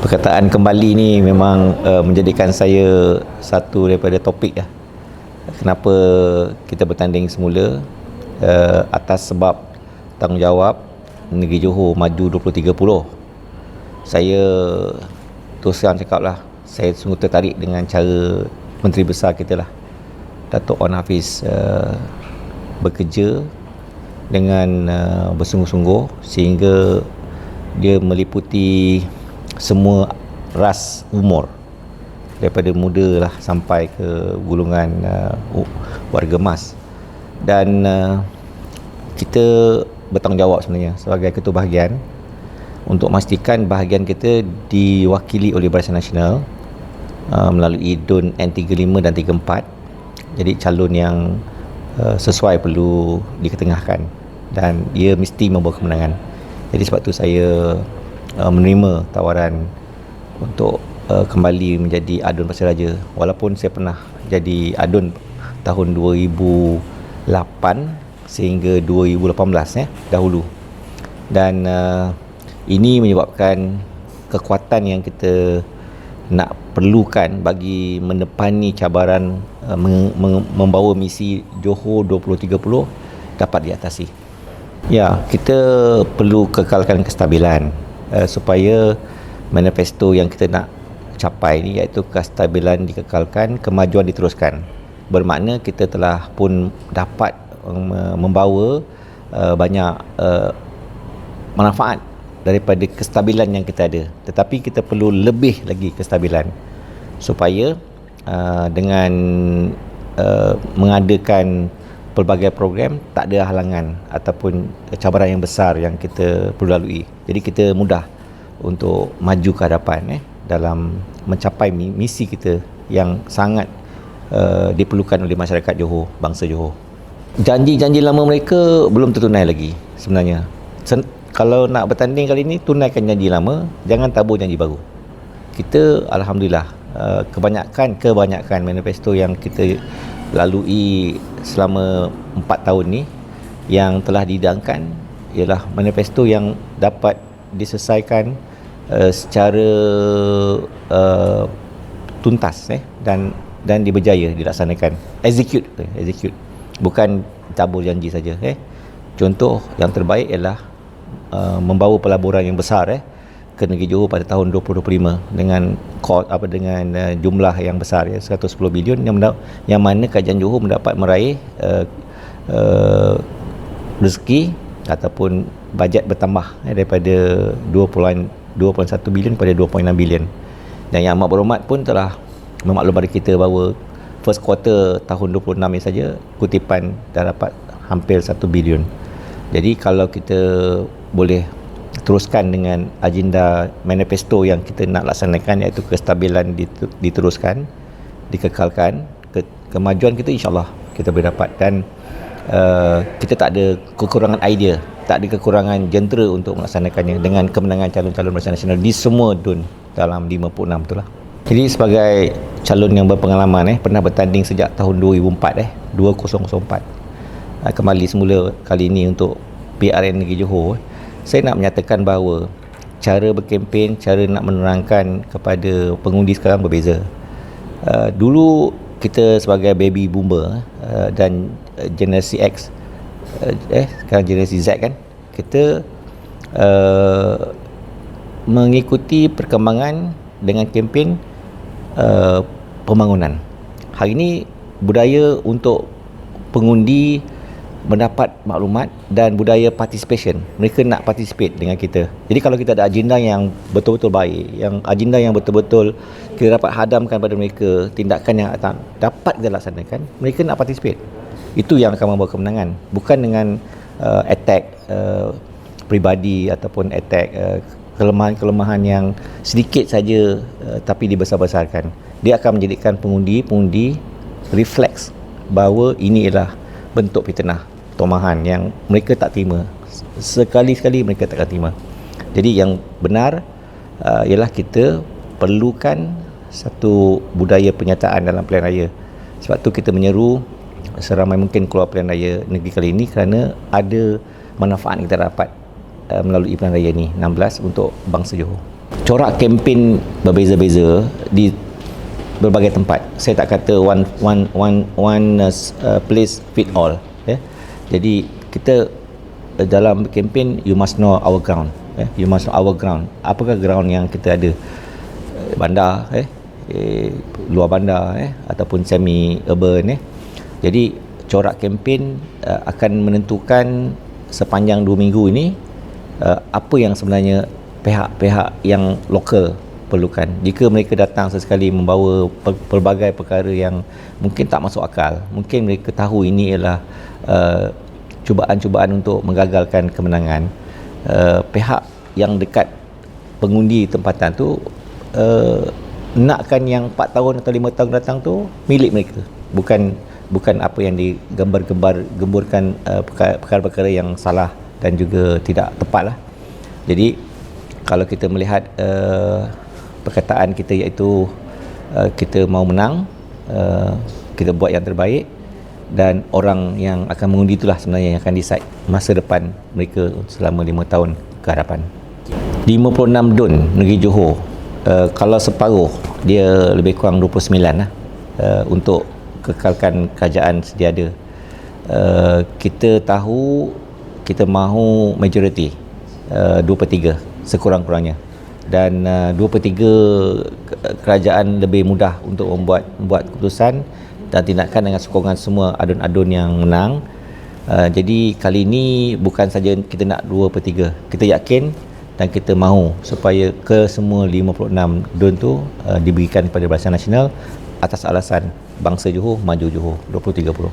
Perkataan kembali ni memang menjadikan saya satu daripada topik lah. Kenapa kita bertanding semula atas sebab tanggungjawab negeri Johor maju 2030. Saya terus terang cakap lah, saya sungguh tertarik dengan cara Menteri Besar kita lah, Datuk Wan Hafiz bekerja dengan bersungguh-sungguh sehingga dia meliputi semua ras umur daripada muda lah sampai ke golongan warga emas. Dan kita bertanggungjawab sebenarnya sebagai ketua bahagian untuk memastikan bahagian kita diwakili oleh Barisan Nasional melalui DUN N35 dan 34. Jadi calon yang sesuai perlu diketengahkan dan ia mesti membawa kemenangan. Jadi sebab tu saya menerima tawaran untuk kembali menjadi ADUN Pasir Raja, walaupun saya pernah jadi ADUN tahun 2008 sehingga 2018 dahulu. Dan ini menyebabkan kekuatan yang kita nak perlukan bagi menepani cabaran membawa misi Johor 2030 dapat diatasi. Ya, kita perlu kekalkan kestabilan supaya manifesto yang kita nak capai ni, iaitu kestabilan dikekalkan, kemajuan diteruskan. Bermakna kita telah pun dapat membawa banyak manfaat daripada kestabilan yang kita ada, tetapi kita perlu lebih lagi kestabilan supaya dengan mengadakan pelbagai program tak ada halangan ataupun cabaran yang besar yang kita perlu lalui. Jadi kita mudah untuk maju ke hadapan dalam mencapai misi kita yang sangat diperlukan oleh masyarakat Johor, bangsa Johor. Janji-janji lama mereka belum tertunai lagi sebenarnya. Kalau nak bertanding kali ini, tunaikan janji lama, jangan tabur janji baru. Kita alhamdulillah kebanyakan manifesto yang kita lalui selama 4 tahun ni yang telah dihidangkan ialah manifesto yang dapat diselesaikan secara tuntas dan berjaya dilaksanakan. Execute, bukan tabur janji saja. Contoh yang terbaik ialah membawa pelaburan yang besar ke negeri Johor pada tahun 2025 dengan jumlah yang besar 110 bilion yang mana kerajaan Johor mendapat meraih rezeki ataupun bajet bertambah daripada 2.1 bilion pada 2.6 bilion. Dan Yang Amat Berhormat pun telah memaklum pada kita bahawa first quarter tahun 26 ini saja kutipan dah dapat hampir 1 bilion. Jadi kalau kita boleh teruskan dengan agenda manifesto yang kita nak laksanakan, iaitu kestabilan diteruskan, dikekalkan, kemajuan kita insyaAllah kita boleh dapat. Dan kita tak ada kekurangan idea, tak ada kekurangan jentera untuk melaksanakannya dengan kemenangan calon-calon Barisan Nasional di semua DUN dalam 56 itulah. Jadi sebagai calon yang berpengalaman pernah bertanding sejak tahun 2004 kembali semula kali ini untuk PRN Negeri Johor, saya nak menyatakan bahawa cara berkempen, cara nak menerangkan kepada pengundi sekarang berbeza. Dulu kita sebagai baby boomer dan generasi X, sekarang generasi Z kan, kita mengikuti perkembangan dengan kempen pembangunan. Hari ini budaya untuk pengundi mendapat maklumat dan budaya participation. Mereka nak participate dengan kita. Jadi kalau kita ada agenda yang betul-betul baik, yang agenda yang betul-betul kita dapat hadamkan pada mereka, tindakan yang dapat kita laksanakan, mereka nak participate. Itu yang akan membawa kemenangan. Bukan dengan attack peribadi ataupun attack kelemahan-kelemahan yang sedikit saja tapi dibesar-besarkan. Dia akan menjadikan pengundi refleks bahawa ini ialah bentuk fitnah, tomahan yang mereka tak terima. Sekali-sekali mereka tak akan terima. Jadi yang benar ialah kita perlukan satu budaya penyataan dalam pilihan raya. Sebab tu kita menyeru seramai mungkin keluar pilihan raya negeri kali ini kerana ada manfaat yang kita dapat melalui pilihan raya ni 16 untuk bangsa Johor. Corak kempen berbeza-beza di berbagai tempat. Saya tak kata one place fit all, ya. Jadi kita dalam kempen, you must know our ground, ya. You must know our ground. Apakah ground yang kita ada? Bandar, luar bandar, ataupun semi urban, Jadi corak kempen akan menentukan sepanjang 2 minggu ini apa yang sebenarnya pihak-pihak yang lokal perlukan. Jika mereka datang sesekali membawa pelbagai perkara yang mungkin tak masuk akal, mungkin mereka tahu ini ialah cubaan-cubaan untuk menggagalkan kemenangan, pihak yang dekat pengundi tempatan tu nakkan yang 4 tahun atau 5 tahun datang tu milik mereka, bukan apa yang gemburkan perkara-perkara yang salah dan juga tidak tepat lah. Jadi kalau kita melihat perkataan kita, iaitu kita mau menang, kita buat yang terbaik, dan orang yang akan mengundi itulah sebenarnya yang akan decide masa depan mereka selama 5 tahun ke hadapan. 56 DUN negeri Johor, kalau separuh dia lebih kurang 29 lah, untuk kekalkan kerajaan sedia ada. Kita tahu kita mahu majoriti 2/3 sekurang-kurangnya, dan 2/3 kerajaan lebih mudah untuk membuat keputusan dan tindakan dengan sokongan semua adun-adun yang menang. Jadi kali ini bukan saja kita nak 2/3, kita yakin dan kita mahu supaya ke semua 56 DUN tu diberikan kepada Barisan Nasional atas alasan bangsa Johor maju Johor 2030.